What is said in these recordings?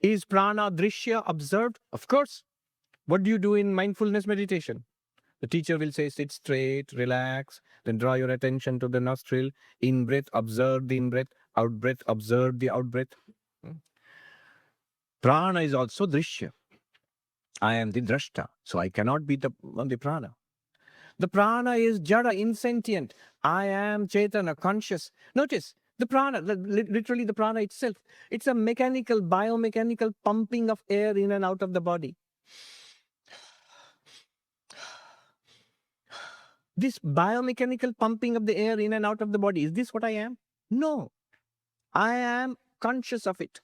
Is prana drishya observed? Of course. What do you do in mindfulness meditation? The teacher will say, sit straight, relax, then draw your attention to the nostril. In breath, observe the in breath. Out breath, observe the out breath. Prana is also drishya. I am the drashta, so I cannot be the prana. The prana is jada, insentient. I am Chaitana, conscious. Notice, the prana, literally the prana itself, it's a mechanical, biomechanical pumping of air in and out of the body. This biomechanical pumping of the air in and out of the body, is this what I am? No. I am conscious of it.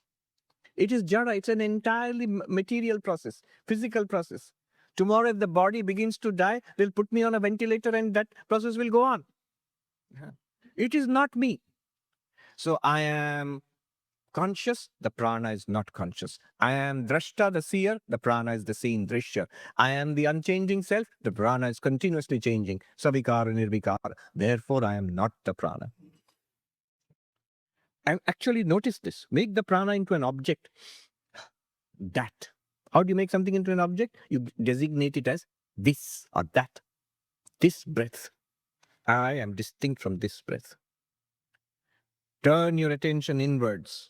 It is jada, it's an entirely material process, physical process. Tomorrow, if the body begins to die, they'll put me on a ventilator and that process will go on. It is not me. So I am conscious, the prana is not conscious. I am drashta, the seer, the prana is the seen, drishya. I am the unchanging self, the prana is continuously changing, savikara, nirvikara. Therefore, I am not the prana. And actually, notice this. Make the prana into an object. That. How do you make something into an object? You designate it as this or that. This breath. I am distinct from this breath. Turn your attention inwards.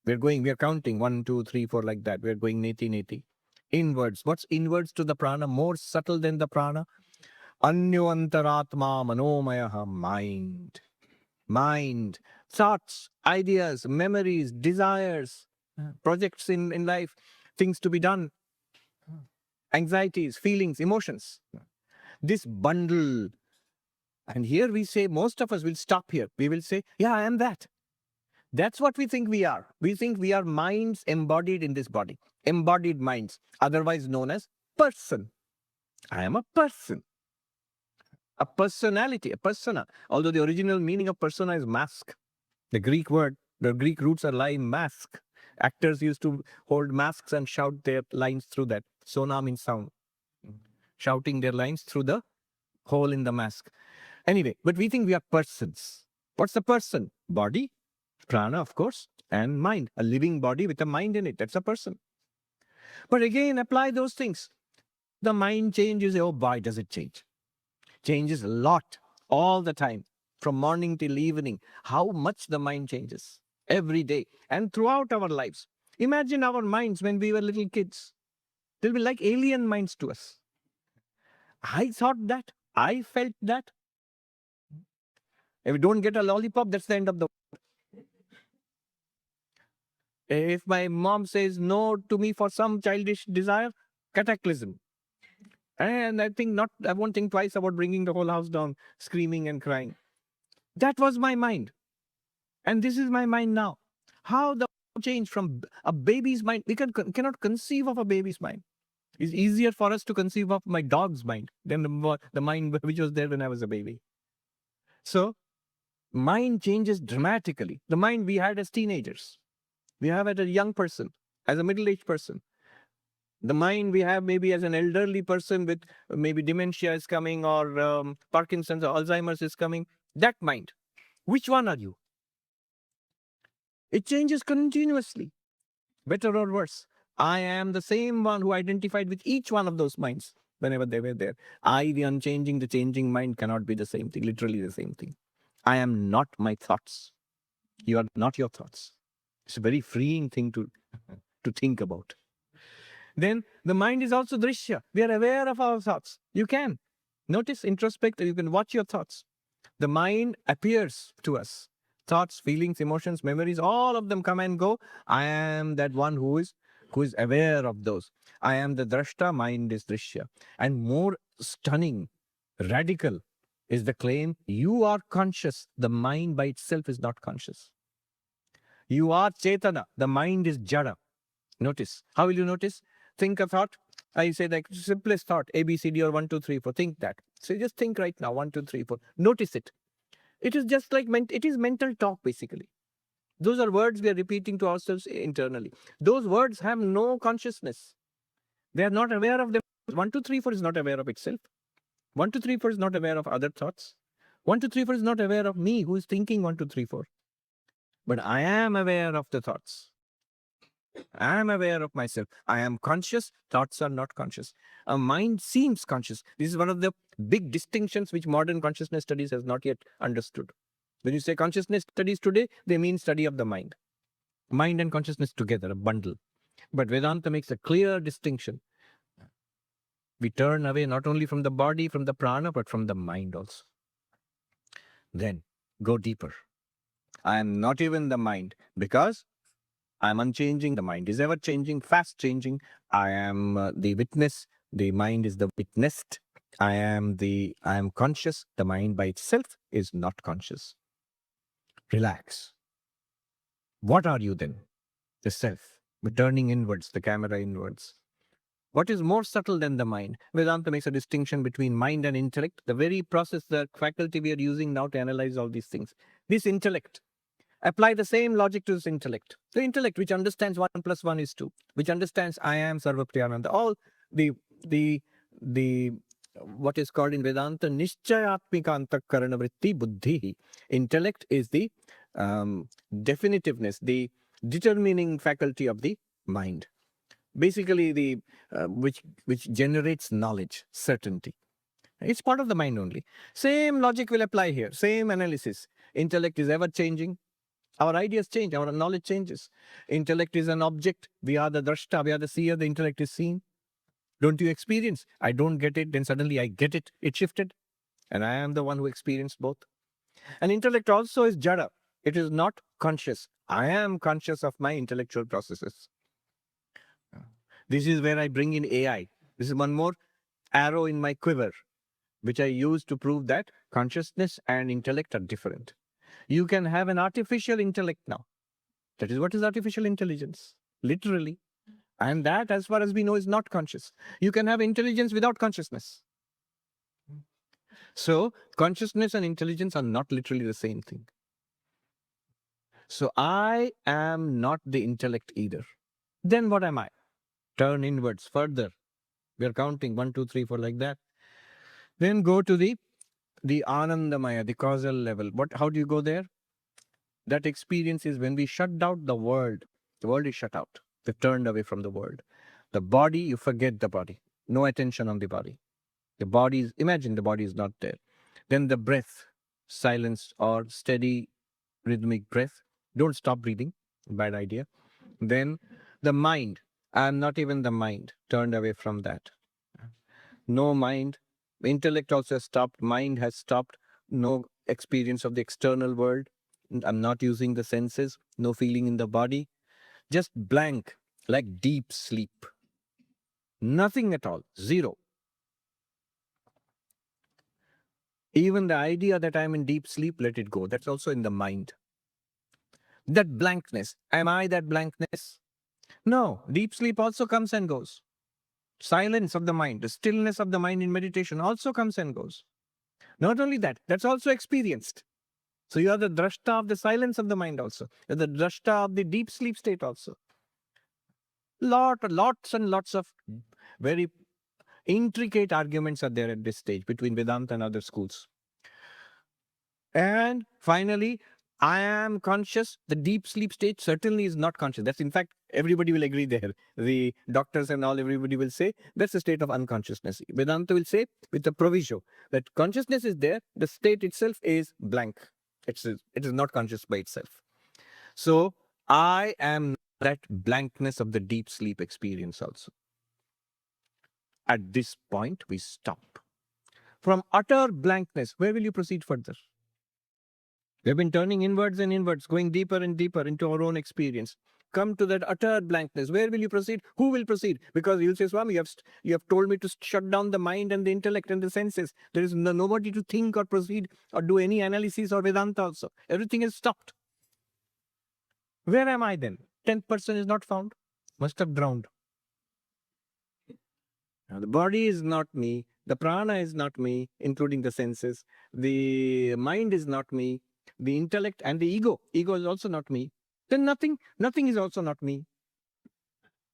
We are counting 1, 2, 3, 4 like that. We're going neti neti. Inwards. What's inwards to the prana? More subtle than the prana. Anyo antaratma manomayaha, mind. Mind. Thoughts, ideas, memories, desires, projects in life, things to be done, anxieties, feelings, emotions. This bundle. And here we say, most of us will stop here. We will say, yeah, I am that. That's what we think we are. We think we are minds embodied in this body. Embodied minds, otherwise known as person. I am a person. A personality, a persona. Although the original meaning of persona is mask. The Greek roots are lie in mask. Actors used to hold masks and shout their lines through that. Sona means sound. Shouting their lines through the hole in the mask. Anyway, but we think we are persons. What's a person? Body, prana, of course, and mind. A living body with a mind in it. That's a person. But again, apply those things. The mind changes. Oh, why does it change? Changes a lot, all the time, from morning till evening. How much the mind changes every day and throughout our lives. Imagine our minds when we were little kids. They'll be like alien minds to us. I thought that. I felt that. If we don't get a lollipop, that's the end of the world. If my mom says no to me for some childish desire, cataclysm. And I won't think twice about bringing the whole house down, screaming and crying. That was my mind. And this is my mind now. How the change from a baby's mind, we cannot conceive of a baby's mind. It's easier for us to conceive of my dog's mind than the mind which was there when I was a baby. So, mind changes dramatically. The mind we had as teenagers, we have as a young person, as a middle-aged person. The mind we have maybe as an elderly person with maybe dementia is coming or Parkinson's or Alzheimer's is coming. That mind. Which one are you? It changes continuously, better or worse. I am the same one who identified with each one of those minds whenever they were there. I, the unchanging, the changing mind cannot be the same thing, literally the same thing. I am not my thoughts. You are not your thoughts. It's a very freeing thing to think about. Then the mind is also drishya. We are aware of our thoughts. You can notice, introspect, you can watch your thoughts. The mind appears to us. Thoughts, feelings, emotions, memories, all of them come and go. I am that one who is aware of those. I am the drashta, mind is drishya. And more stunning, radical is the claim, you are conscious. The mind by itself is not conscious. You are Chaitana. The mind is jada. Notice. How will you notice? Think a thought. I say like simplest thought, A, B, C, D, or 1, 2, 3, 4. Think that. So just think right now, 1, 2, 3, 4. Notice it. It is just like, it is mental talk basically. Those are words we are repeating to ourselves internally. Those words have no consciousness. They are not aware of them. 1, 2, 3, 4 is not aware of itself. 1, 2, 3, 4 is not aware of other thoughts. 1, 2, 3, 4 is not aware of me who is thinking 1, 2, 3, 4. But I am aware of the thoughts. I am aware of myself. I am conscious. Thoughts are not conscious. A mind seems conscious. This is one of the big distinctions which modern consciousness studies has not yet understood. When you say consciousness studies today, they mean study of the mind. Mind and consciousness together, a bundle. But Vedanta makes a clear distinction. We turn away not only from the body, from the prana, but from the mind also. Then go deeper. I am not even the mind because I am unchanging. The mind is ever changing, fast changing. I am the witness. The mind is the witnessed. I am conscious. The mind by itself is not conscious. Relax. What are you then? The self. We're turning inwards, the camera inwards. What is more subtle than the mind? Vedanta makes a distinction between mind and intellect, the very process, the faculty we are using now to analyze all these things. This intellect, apply the same logic to this intellect. The intellect which understands 1 plus 1 is 2, which understands I am Sarvapriyananda, all the the the what is called in Vedanta Nishchayatmika Antakarana Vritti Buddhi. Intellect is the definitiveness, the determining faculty of the mind. Basically, the which generates knowledge, certainty. It's part of the mind only. Same logic will apply here. Same analysis. Intellect is ever changing. Our ideas change. Our knowledge changes. Intellect is an object. We are the drashta. We are the seer. The intellect is seen. Don't you experience? I don't get it. Then suddenly I get it. It shifted. And I am the one who experienced both. And intellect also is jada. It is not conscious. I am conscious of my intellectual processes. This is where I bring in AI. This is one more arrow in my quiver, which I use to prove that consciousness and intellect are different. You can have an artificial intellect now. That is what is artificial intelligence, literally. And that, as far as we know, is not conscious. You can have intelligence without consciousness. So, consciousness and intelligence are not literally the same thing. So, I am not the intellect either. Then what am I? Turn inwards further. We are counting 1, 2, 3, 4 like that. Then go to the Anandamaya, the causal level. How do you go there? That experience is when we shut out the world. The world is shut out. We've turned away from the world. The body, you forget the body. No attention on the body. The body is, imagine the body is not there. Then the breath, silence or steady rhythmic breath. Don't stop breathing. Bad idea. Then the mind. I'm not even the mind. Turned away from that. No mind. Intellect also has stopped. Mind has stopped. No experience of the external world. I'm not using the senses. No feeling in the body. Just blank, like deep sleep. Nothing at all. Zero. Even the idea that I'm in deep sleep, let it go. That's also in the mind. That blankness. Am I that blankness? No. Deep sleep also comes and goes. Silence of the mind, the stillness of the mind in meditation also comes and goes. Not only that, that's also experienced. So you are the drashta of the silence of the mind also. You're the drashta of the deep sleep state also. Lots and lots of very intricate arguments are there at this stage between Vedanta and other schools. And finally, I am conscious. The deep sleep state certainly is not conscious. That's, in fact, everybody will agree there. The doctors and all, everybody will say that's a state of unconsciousness. Vedanta will say with the proviso that consciousness is there, the state itself is blank. It is not conscious by itself. So I am that blankness of the deep sleep experience also. At this point, we stop. From utter blankness, where will you proceed further? We have been turning inwards and inwards, going deeper and deeper into our own experience. Come to that utter blankness. Where will you proceed? Who will proceed? Because you'll say, Swami, you have told me to shut down the mind and the intellect and the senses. There is nobody to think or proceed or do any analysis or Vedanta also. Everything is stopped. Where am I then? 10th person is not found. Must have drowned. Now, the body is not me. The prana is not me, including the senses. The mind is not me. The intellect and the ego. Ego is also not me. Then nothing is also not me.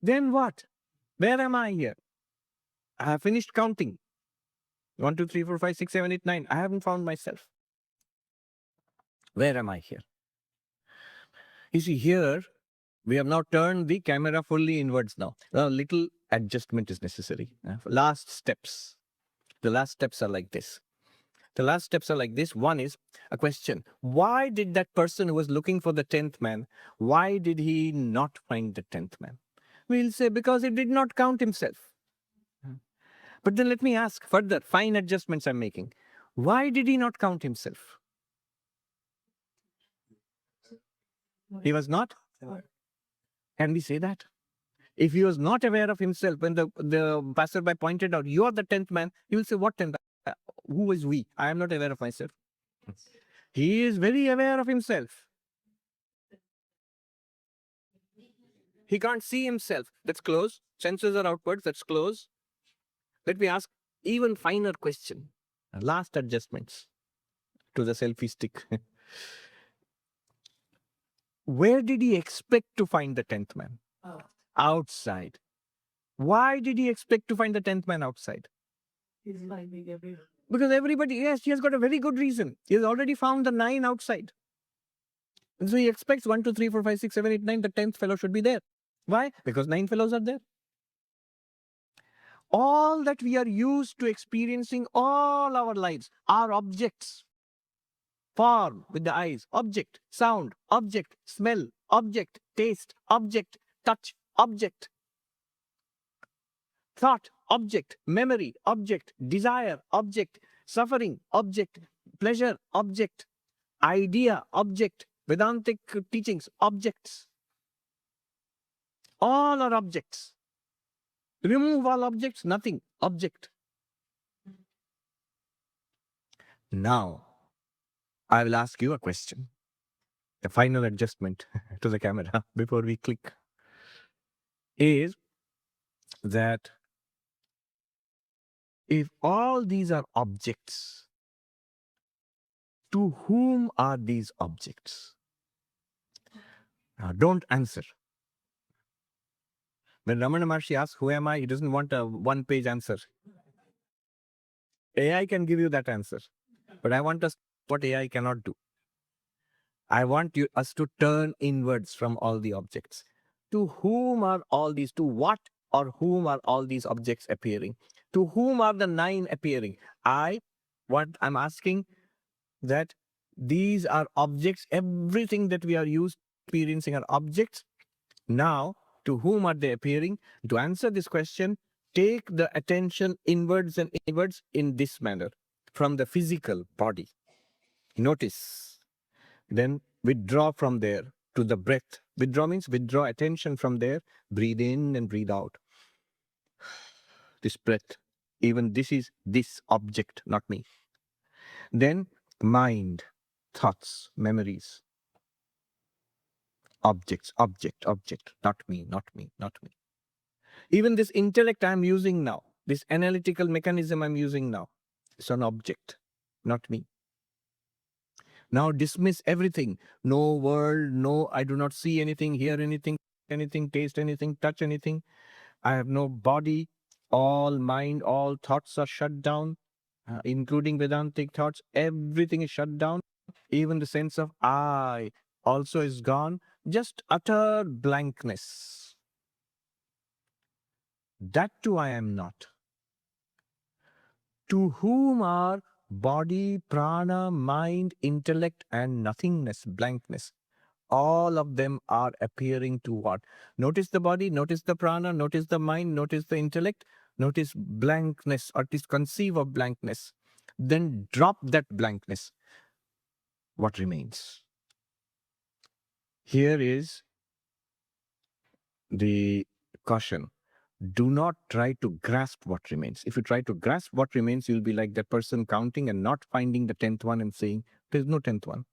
Then what? Where am I here? I have finished counting. 1, 2, 3, 4, 5, 6, 7, 8, 9. I haven't found myself. Where am I here? You see, here We have now turned the camera fully inwards now. A little adjustment is necessary. Last steps. The last steps are like this. The last steps are like this. One is a question. Why did that person who was looking for the 10th man, why did he not find the 10th man? We'll say because he did not count himself. But then let me ask further, fine adjustments I'm making. Why did he not count himself? He was not? Can we say that? If he was not aware of himself, when the passerby pointed out, you are the 10th man, he will say, what 10th? Who is we? I am not aware of myself. He is very aware of himself. He can't see himself. That's close. Senses are outwards. That's close. Let me ask even finer question. Last adjustments to the selfie stick. Where did he expect to find the 10th man? Outside. Why did he expect to find the 10th man outside? Because everybody, yes, he has got a very good reason. He has already found the 9 outside. And so he expects 1, 2, 3, 4, 5, 6, 7, 8, 9. The 10th fellow should be there. Why? Because 9 fellows are there. All that we are used to experiencing all our lives are objects. Form with the eyes, object, sound, object, smell, object, taste, object, touch, object, thought, object, memory, object, desire, object, suffering, object, pleasure, object, idea, object, Vedantic teachings, objects. All are objects. Remove all objects, nothing, object. Now, I will ask you a question. The final adjustment to the camera before we click is that if all these are objects, to whom are these objects? Now, don't answer. When Ramana Maharshi asks, who am I? He doesn't want a one-page answer. AI can give you that answer. But I want us what AI cannot do. I want us to turn inwards from all the objects. To whom are all these? To what or whom are all these objects appearing? To whom are the 9 appearing? What I'm asking that these are objects. Everything that we are used to experiencing are objects. Now, to whom are they appearing? To answer this question, take the attention inwards and inwards in this manner from the physical body. Notice. Then withdraw from there to the breath. Withdraw means withdraw attention from there. Breathe in and breathe out. This breath. Even this is this object, not me. Then mind, thoughts, memories. Objects, object, not me, not me, not me. Even this intellect I'm using now, this analytical mechanism I'm using now, it's an object, not me. Now dismiss everything. No world, no, I do not see anything, hear anything, taste anything, touch anything. I have no body. All mind, all thoughts are shut down, including Vedantic thoughts. Everything is shut down. Even the sense of I also is gone. Just utter blankness. That too I am not. To whom are body, prana, mind, intellect, and nothingness, blankness. All of them are appearing to what? Notice the body, notice the prana, notice the mind, notice the intellect, notice blankness, or at least conceive of blankness. Then drop that blankness. What remains? Here is the caution. Do not try to grasp what remains. If you try to grasp what remains, you'll be like that person counting and not finding the 10th one and saying, there's no 10th one.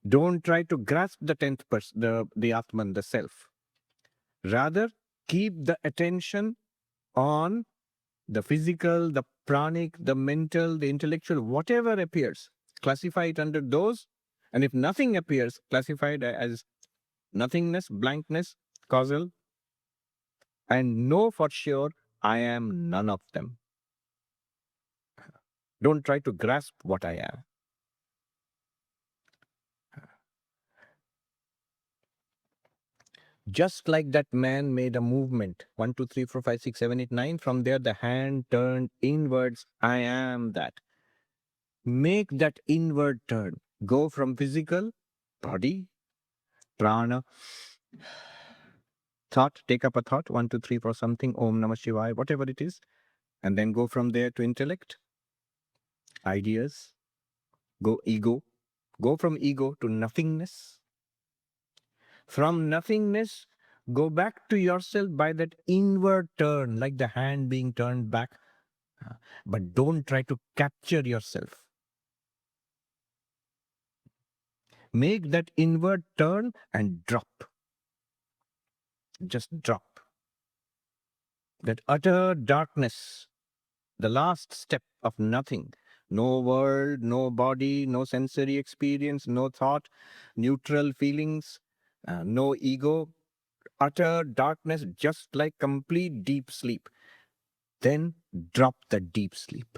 Don't try to grasp the 10th person, the Atman, the self. Rather, keep the attention on the physical, the pranic, the mental, the intellectual, whatever appears. Classify it under those. And if nothing appears, classify it as nothingness, blankness, causal, and know for sure I am none of them. Don't try to grasp what I am. Just like that man made a movement, 1, 2, 3, 4, 5, 6, 7, 8, 9. From there, the hand turned inwards. I am that. Make that inward turn. Go from physical, body, prana, thought, take up a thought, 1, 2, 3 for something, Om Namah Shivaya, whatever it is. And then go from there to intellect, ideas, go ego. Go from ego to nothingness. From nothingness, go back to yourself by that inward turn, like the hand being turned back. But don't try to capture yourself. Make that inward turn and drop. Just drop. That utter darkness, the last step of nothing. No world, no body, no sensory experience, no thought, neutral feelings, no ego, utter darkness, just like complete deep sleep. Then drop the deep sleep.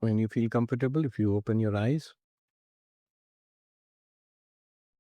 When you feel comfortable, if you open your eyes,